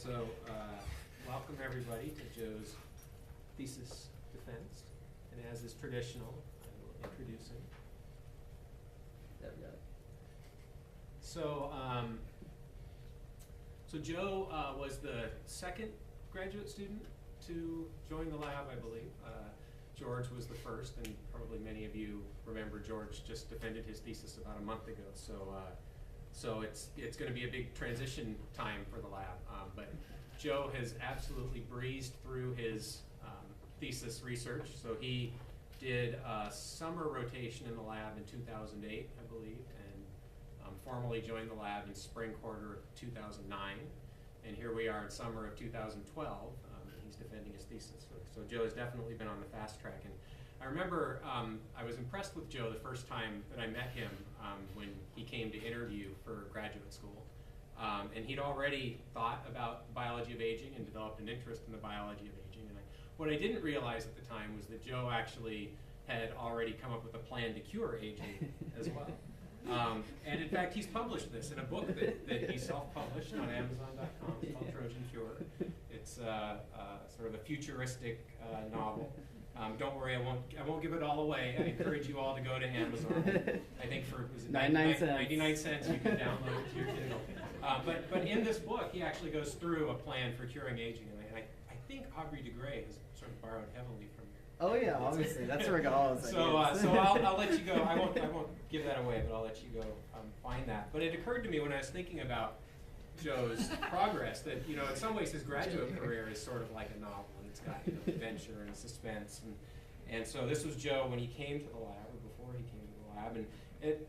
So, welcome everybody to Joe's thesis defense. And as is traditional, I will introduce him. There we go. So, Joe was the second graduate student to join the lab, I believe. George was the first, and probably many of you remember George just defended his thesis about a month ago. So it's going to be a big transition time for the lab. But Joe has absolutely breezed through his thesis research. So he did a summer rotation in the lab in 2008, I believe, and formally joined the lab in spring quarter of 2009. And here we are in summer of 2012, and he's defending his thesis. So Joe has definitely been on the fast track. And I remember I was impressed with Joe the first time that I met him when he came to interview for graduate school. And he'd already thought about biology of aging and developed an interest in the biology of aging. And what I didn't realize at the time was that Joe actually had already come up with a plan to cure aging as well. And in fact, he's published this in a book that he self-published on Amazon.com. It's called Trojan Cure. It's sort of a futuristic novel. Don't worry, I won't give it all away. I encourage you all to go to Amazon. I think for 99 cents you can download it to your Kindle. But in this book, he actually goes through a plan for curing aging, and I think Aubrey de Grey has sort of borrowed heavily from your. Oh yeah, obviously that's where it got all. So I'll let you go. I won't give that away, but I'll let you go find that. But it occurred to me when I was thinking about Joe's progress that in some ways his graduate career is sort of like a novel, and it's got adventure and suspense, and so this was Joe when he came to the lab, or before he came to the lab, and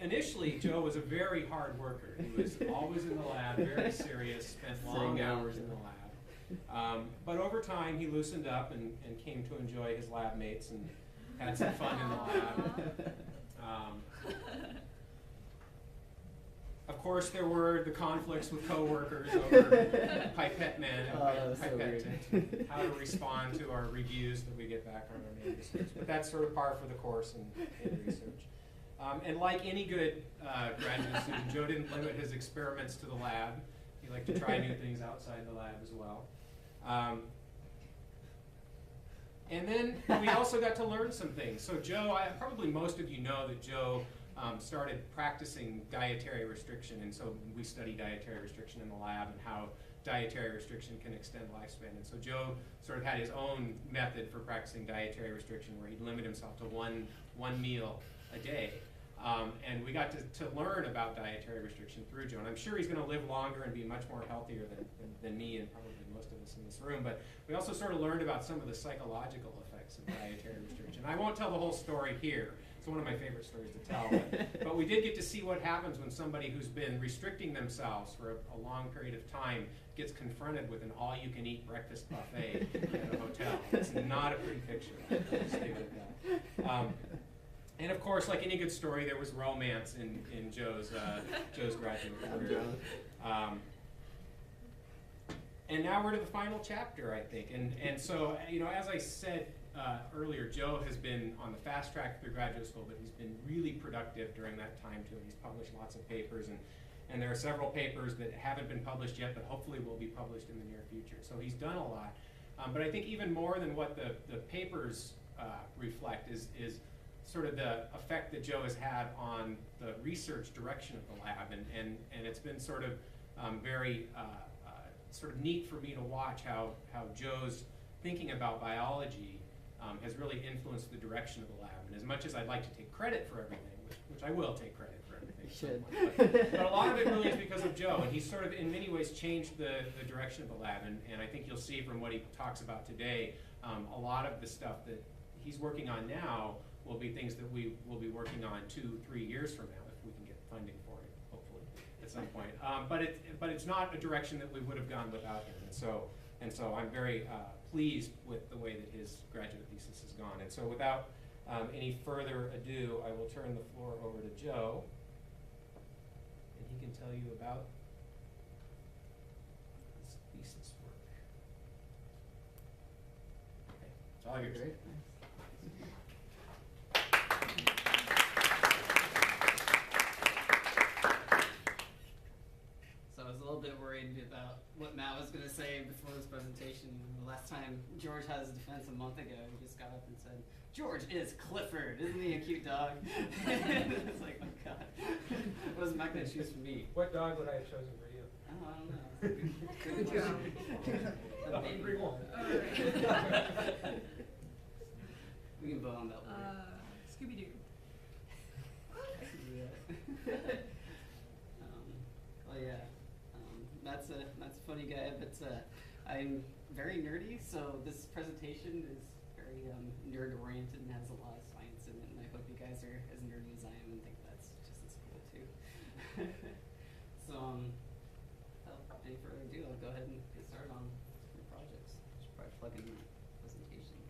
initially Joe was a very hard worker. He was always in the lab, very serious, spent long hours in the lab. But over time he loosened up and came to enjoy his lab mates and had some fun in the lab. Of course, there were the conflicts with coworkers over pipette men and pipette tips, how to respond to our reviews that we get back on our main research. But that's sort of par for the course in research. And like any good graduate student, Joe didn't limit his experiments to the lab. He liked to try new things outside the lab as well. And then we also got to learn some things. So Joe, probably most of you know that Joe started practicing dietary restriction, and so we study dietary restriction in the lab and how dietary restriction can extend lifespan. And so Joe sort of had his own method for practicing dietary restriction where he'd limit himself to one meal a day. And we got to learn about dietary restriction through Joe. And I'm sure he's going to live longer and be much more healthier than me and probably most of us in this room. But we also sort of learned about some of the psychological effects of dietary restriction. I won't tell the whole story here. It's one of my favorite stories to tell. But we did get to see what happens when somebody who's been restricting themselves for a long period of time gets confronted with an all-you-can-eat breakfast buffet at a hotel. It's not a pretty picture. I'll just leave it at that. And of course, like any good story, there was romance in Joe's graduate career. And now we're to the final chapter, I think. And so, as I said earlier, Joe has been on the fast track through graduate school, but he's been really productive during that time too. He's published lots of papers, and there are several papers that haven't been published yet, but hopefully will be published in the near future. So he's done a lot. But I think even more than what the papers reflect is sort of the effect that Joe has had on the research direction of the lab, and it's been sort of very sort of neat for me to watch how Joe's thinking about biology has really influenced the direction of the lab. And as much as I'd like to take credit for everything, which I will take credit for everything, you should. But a lot of it really is because of Joe, and he's sort of in many ways changed the direction of the lab, and I think you'll see from what he talks about today, a lot of the stuff that he's working on now will be things that we will be working on 2-3 years from now if we can get funding for it, hopefully, at some point. But it's not a direction that we would have gone without him, and so I'm very pleased with the way that his graduate thesis has gone. And so without any further ado, I will turn the floor over to Joe, and he can tell you about his thesis work. Okay, it's all yours. Great. So I was a little bit worried about what Matt was going to say last time George had his defense a month ago, he just got up and said, "George is Clifford, isn't he a cute dog?" It's like, oh god, what was Matt gonna choose for me? What dog would I have chosen for you? Oh, I don't know. Good job. The baby one. Alright. We can vote on that later. Scooby-Doo. I can do that. Well, yeah, Matt's a funny guy, but I'm very nerdy, so this presentation is very nerd-oriented and has a lot of science in it, and I hope you guys are as nerdy as I am and think that's just as cool too. So, without any further ado, I'll go ahead and get started on the projects. Should probably plug in my presentation.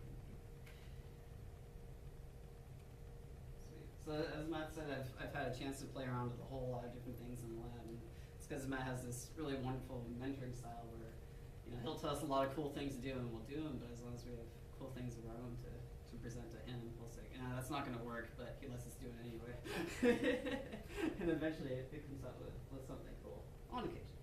Sweet. So as Matt said, I've had a chance to play around with a whole lot of different things in the lab, and it's because Matt has this really wonderful mentoring style where, you know, he'll tell us a lot of cool things to do and we'll do them, but as long as we have cool things of our own to present to him, we'll say, that's not going to work, but he lets us do it anyway. And eventually it comes out with something cool, on occasion.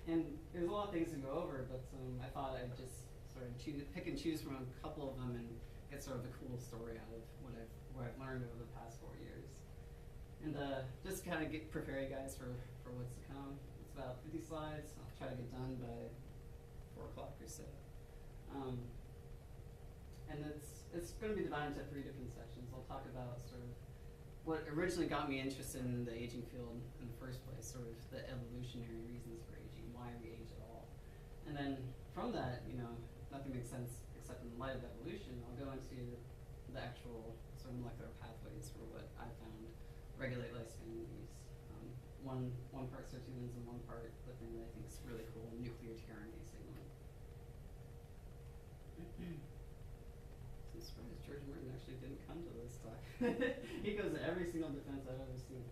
And there's a lot of things to go over, but I thought I'd just sort of pick and choose from a couple of them and get sort of the cool story out of what I've learned over the past 4 years. And just kind of prepare you guys for what's to come. It's about 50 slides. I'll try to get done by 4 o'clock or so. And it's going to be divided into 3 different sections. I'll talk about sort of what originally got me interested in the aging field in the first place, sort of the evolutionary reasons for aging, why we age at all. And then from that, you know, nothing makes sense except in the light of evolution. I'll go into the actual sort of molecular pathways for what I found regulate lifespan and use. One part sirtuins and one part the thing that I think is really cool, nuclear tRNA signaling. I'm surprised George Martin actually didn't come to this talk. He goes to every single defense I've ever seen.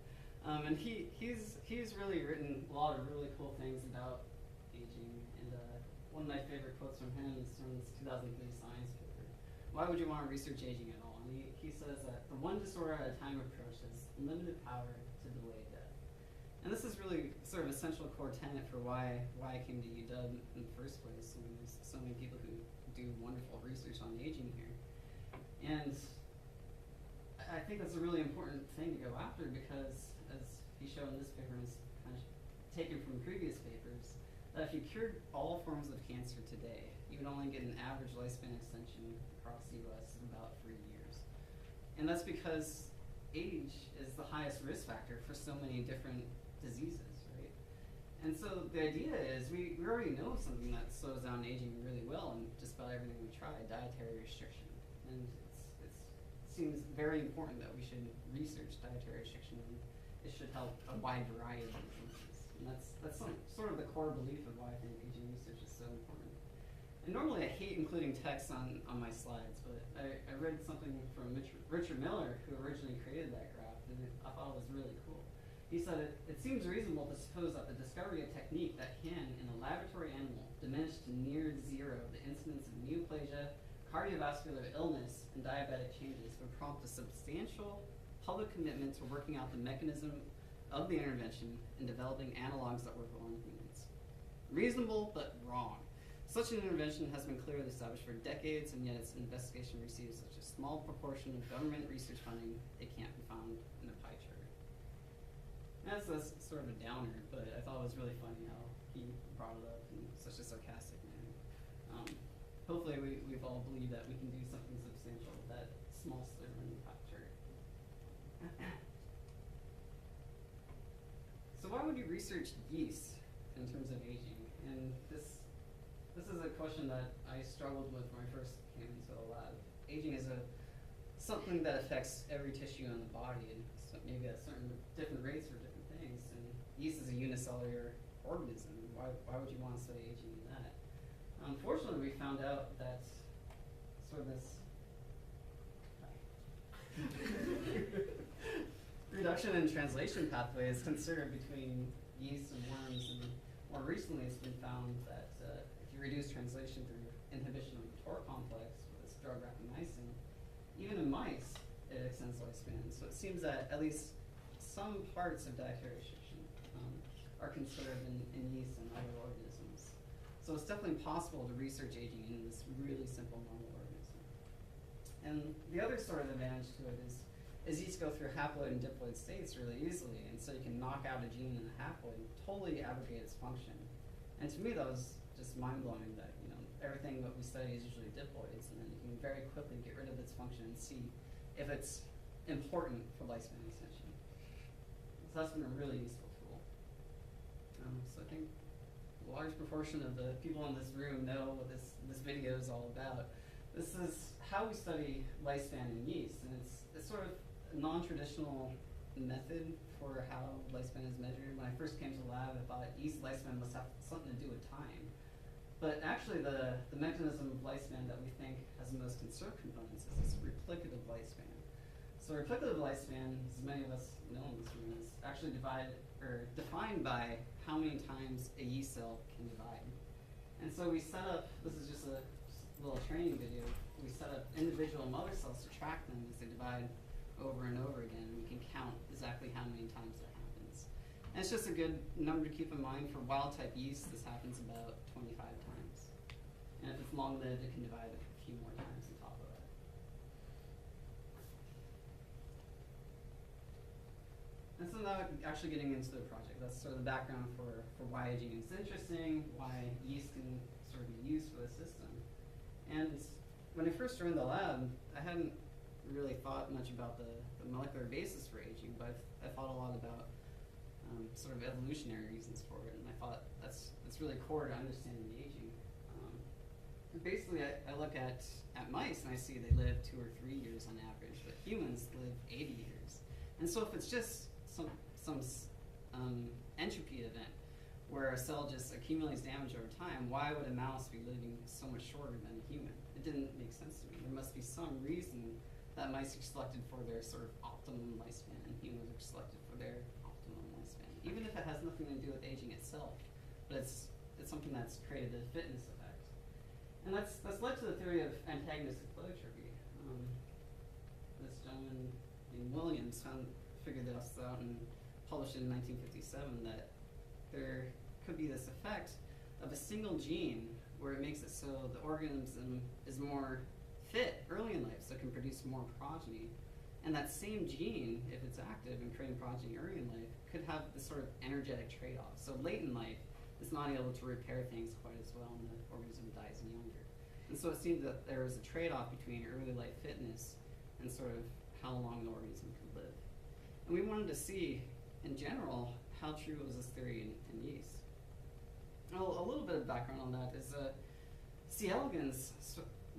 And he's really written a lot of really cool things about aging. And one of my favorite quotes from him is from this 2003 science paper. Why would you want to research aging at all? And he says that the one disorder at a time approach has limited power to delay death. And this is really sort of essential core tenet for why I came to UW in the first place. I mean, there's so many people who do wonderful research on aging here. And I think that's a really important thing to go after because, as he showed in this paper and is kind of taken from previous papers, that if you cured all forms of cancer today, you would only get an average lifespan extension across the U.S. of about 3 years. And that's because age is the highest risk factor for so many different diseases, right? And so the idea is we already know something that slows down aging really well in just about everything we try, dietary restriction. And it seems very important that we should research dietary restriction, and it should help a wide variety of diseases. And that's sort of the core belief of why I think aging research is so important. And normally I hate including text on my slides, but I read something from Richard Miller, who originally created that graph, and I thought it was really cool. He said, it seems reasonable to suppose that the discovery of technique that can, in a laboratory animal, diminish to near zero the incidence of neoplasia, cardiovascular illness, and diabetic changes would prompt a substantial public commitment to working out the mechanism of the intervention and developing analogs that work well in humans. Reasonable, but wrong. Such an intervention has been clearly established for decades, and yet its investigation receives such a small proportion of government research funding, it can't be found in a pie chart. That's sort of a downer, but I thought it was really funny how he brought it up in such a sarcastic manner. Hopefully we've all believed that we can do something substantial with that small sliver in the pie chart. So why would you research yeast in terms of aging? And this is a question that I struggled with when I first came into the lab. Aging is something that affects every tissue in the body, and so maybe at certain different rates for different things. And yeast is a unicellular organism. Why would you want to study aging in that? Unfortunately, we found out that sort of this reduction in translation pathway is considered between yeast and worms, and more recently it's been found that if you reduce translation through inhibition of the TOR complex with this drug rapamycin, even in mice, it extends lifespan. So it seems that at least some parts of dietary restriction are conserved in yeast and other organisms. So it's definitely possible to research aging in this really simple normal organism. And the other sort of advantage to it is yeast go through haploid and diploid states really easily, and so you can knock out a gene in the haploid and totally abrogate its function. And to me, that was just mind-blowing that, everything that we study is usually diploids, and then you can very quickly get rid of its function and see if it's important for lifespan extension. So that's been a really useful tool. So I think a large proportion of the people in this room know what this video is all about. This is how we study lifespan in yeast, and it's sort of a non-traditional method for how lifespan is measured. When I first came to the lab, I thought yeast lifespan must have something to do with time. But actually the mechanism of lifespan that we think has the most conserved components is this replicative lifespan. So replicative lifespan, as many of us know in this room, is actually defined by how many times a yeast cell can divide. And so we set up, this is just a little training video, we set up individual mother cells to track them as they divide over and over again, and we can count exactly how many times that happens. And it's just a good number to keep in mind. For wild-type yeast, this happens about 25 times. And if it's long-lived, it can divide a few more times on top of that. And so now actually getting into the project, that's sort of the background for why aging is interesting, why yeast can sort of be used for the system. And when I first joined the lab, I hadn't really thought much about the molecular basis for aging, but I thought a lot about sort of evolutionary reasons for it, and I thought that's really core to understanding aging. Basically, I look at mice and I see they live 2 or 3 years on average, but humans live 80 years. And so if it's just some entropy event where a cell just accumulates damage over time, why would a mouse be living so much shorter than a human? It didn't make sense to me. There must be some reason that mice are selected for their sort of optimum lifespan and humans are selected for their optimum lifespan, even if it has nothing to do with aging itself, but it's something that's created a fitness effect. And that's led to the theory of antagonistic phototropy. This gentleman named Williams figured this out and published it in 1957, that there could be this effect of a single gene where it makes it so the organism is more fit early in life, so it can produce more progeny. And that same gene, if it's active in creating progeny early in life, could have this sort of energetic trade-off. So late in life, it's not able to repair things quite as well, and the organism dies younger. And so it seemed that there was a trade-off between early life fitness and sort of how long the organism could live. And we wanted to see, in general, how true was this theory in yeast. Well, a little bit of background on that is C. elegans,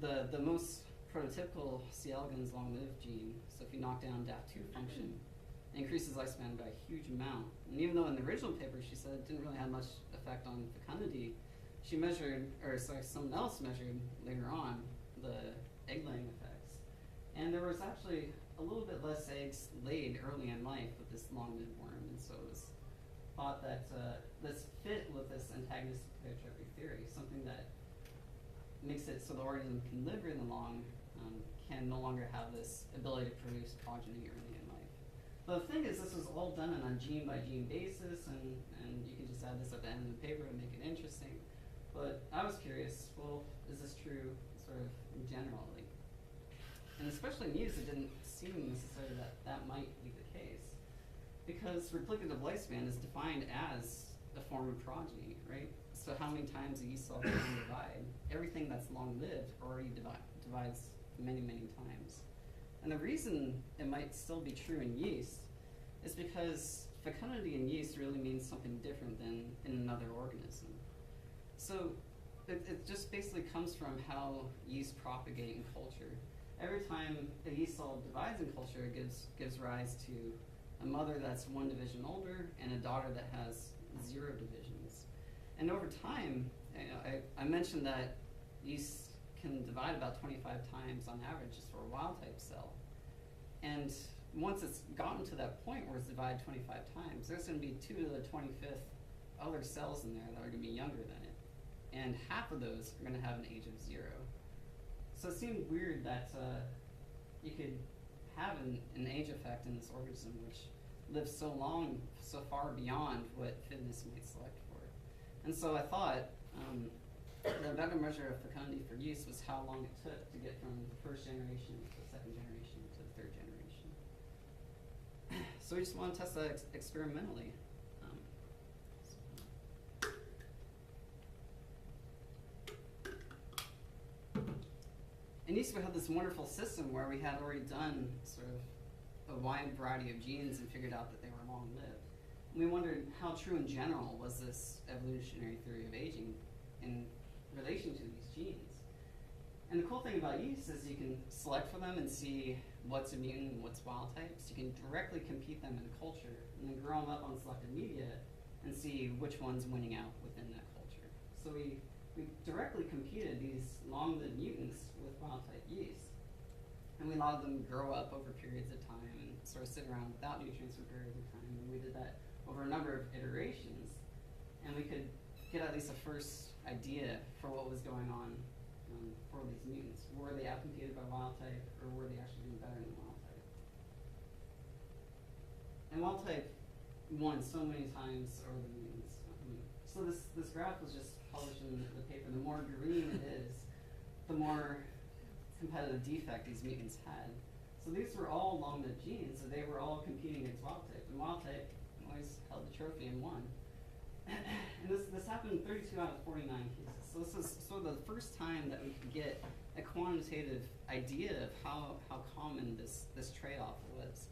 the most prototypical C. elegans long-lived gene, so if you knock down DAF2 function, it increases lifespan by a huge amount. And even though in the original paper she said it didn't really have much effect on fecundity, she measured, someone else measured later on the egg-laying effects. And there was actually a little bit less eggs laid early in life with this long-lived worm, and so it was thought that this fit with this antagonistic phototropy theory, something that makes it so the organism can live really long, can no longer have this ability to produce progeny early in life. But the thing is, this was all done on a gene-by-gene basis, and you can just add this at the end of the paper to make it interesting. But I was curious, well, is this true sort of in general? And especially in yeast, it didn't seem necessary that that might be the case, because replicative lifespan is defined as a form of progeny, right? So how many times a yeast cell can divide? Everything that's long-lived already divides many, many times. And the reason it might still be true in yeast is because fecundity in yeast really means something different than in another organism. So it just basically comes from how yeast propagate in culture. Every time a yeast cell divides in culture, it gives rise to a mother that's 1 division older and a daughter that has 0 divisions. And over time, I mentioned that yeast can divide about 25 times on average just for a wild-type cell. And once it's gotten to that point where it's divided 25 times, there's going to be 2 to the 25th other cells in there that are going to be younger than it. And half of those are going to have an age of 0. So it seemed weird that you could have an age effect in this organism which lives so long, so far beyond what fitness might select for. And so I thought, another measure of fecundity for yeast was how long it took to get from the first generation to the second generation to the third generation. So we just want to test that experimentally. And yeast would have this wonderful system where we had already done sort of a wide variety of genes and figured out that they were long-lived. And we wondered how true in general was this evolutionary theory of aging in relation to these genes. And the cool thing about yeast is you can select for them and see what's a mutant and what's wild type. So you can directly compete them in culture and then grow them up on selected media and see which one's winning out within that culture. So we directly competed these long-lived mutants with wild-type yeast. And we allowed them to grow up over periods of time and sort of sit around without nutrients for periods of time. And we did that over a number of iterations. And we could get at least a first idea for what was going on for these mutants. Were they outcompeted by wild-type, or were they actually doing better than wild-type? And wild-type won so many times over the mutants. So this graph was just published in the paper. The more green it is, the more competitive defect these mutants had. So these were all long-lived genes, so they were all competing against wild-type. And wild-type always held the trophy and won. And this happened in 32 out of 49 cases. So this is sort of the first time that we could get a quantitative idea of how common this trade-off was.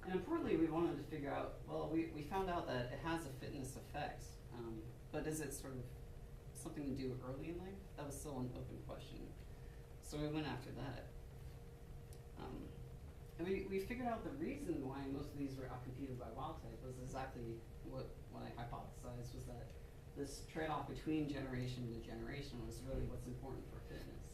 And importantly, we wanted to figure out, well, we found out that it has a fitness effect, but is it sort of something to do early in life? That was still an open question. So we went after that. And we figured out the reason why most of these were outcompeted by wild type was exactly what I hypothesized, was that this trade-off between generation to generation was really what's important for fitness.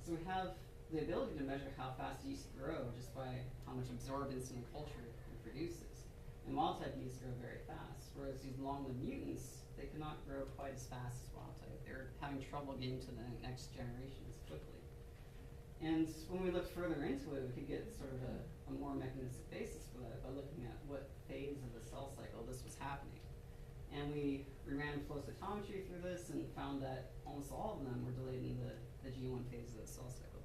So we have the ability to measure how fast yeast grow just by how much absorbance in the culture it produces. And wild type yeast grow very fast, whereas these long-lived mutants, they cannot grow quite as fast as wild type. They're having trouble getting to the next generation as quickly. And when we looked further into it, we could get sort of a more mechanistic basis for that by looking at what phase of the cell cycle this was happening. And we ran flow cytometry through this and found that almost all of them were delayed in the G1 phase of the cell cycle.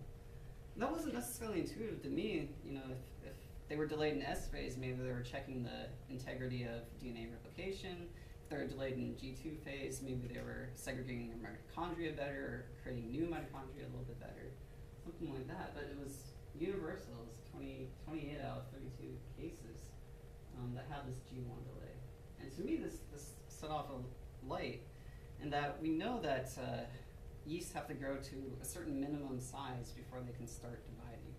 And that wasn't necessarily intuitive to me. You know, if they were delayed in S phase, maybe they were checking the integrity of DNA replication. If they were delayed in G2 phase, maybe they were segregating their mitochondria better or creating new mitochondria a little bit better. Something like that, but it was universal. It was 28 out of 32 cases that had this G1 delay. And to me, this set off a light in that we know that yeast have to grow to a certain minimum size before they can start dividing.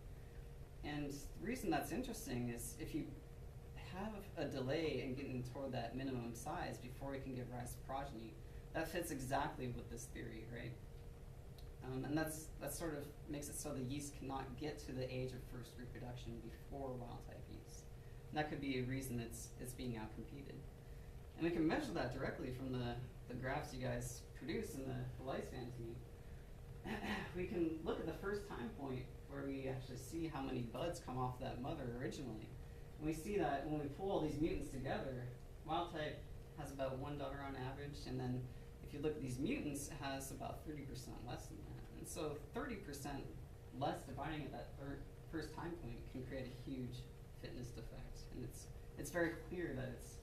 And the reason that's interesting is if you have a delay in getting toward that minimum size before it can give rise to progeny, that fits exactly with this theory, right? And that sort of makes it so the yeast cannot get to the age of first reproduction before wild-type yeast. And that could be a reason it's being outcompeted. And we can measure that directly from the graphs you guys produce in the lifespan team. We can look at the first time point where we actually see how many buds come off that mother originally. And we see that when we pull all these mutants together, wild-type has about one daughter on average, and then if you look at these mutants, it has about 30% less than that. And so 30% less dividing at that first time point can create a huge fitness defect. And it's very clear that it's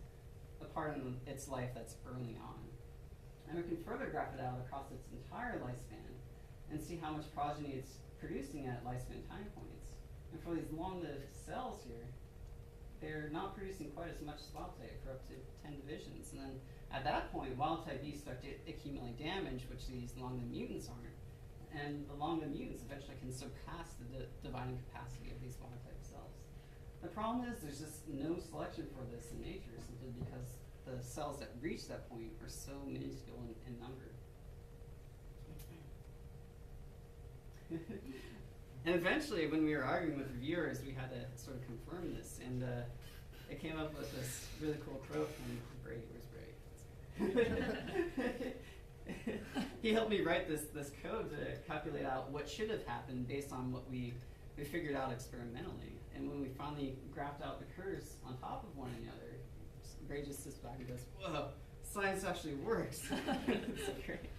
a part of its life that's early on. And we can further graph it out across its entire lifespan and see how much progeny it's producing at lifespan time points. And for these long-lived cells here, they're not producing quite as much as wild-type for up to 10 divisions. And then at that point, wild-type yeast start to accumulate damage, which these long-lived mutants aren't. And the long-lived mutants eventually can surpass the dividing capacity of these wild-type cells. The problem is there's just no selection for this in nature, simply because the cells that reach that point are so minuscule in number. And eventually, when we were arguing with reviewers, we had to sort of confirm this, and it came up with this really cool quote from Bray. Where's Bray? He helped me write this code to calculate out what should have happened based on what we figured out experimentally. And when we finally graphed out the curves on top of one another, Bray just sits back and goes, "Whoa, science actually works." It's great.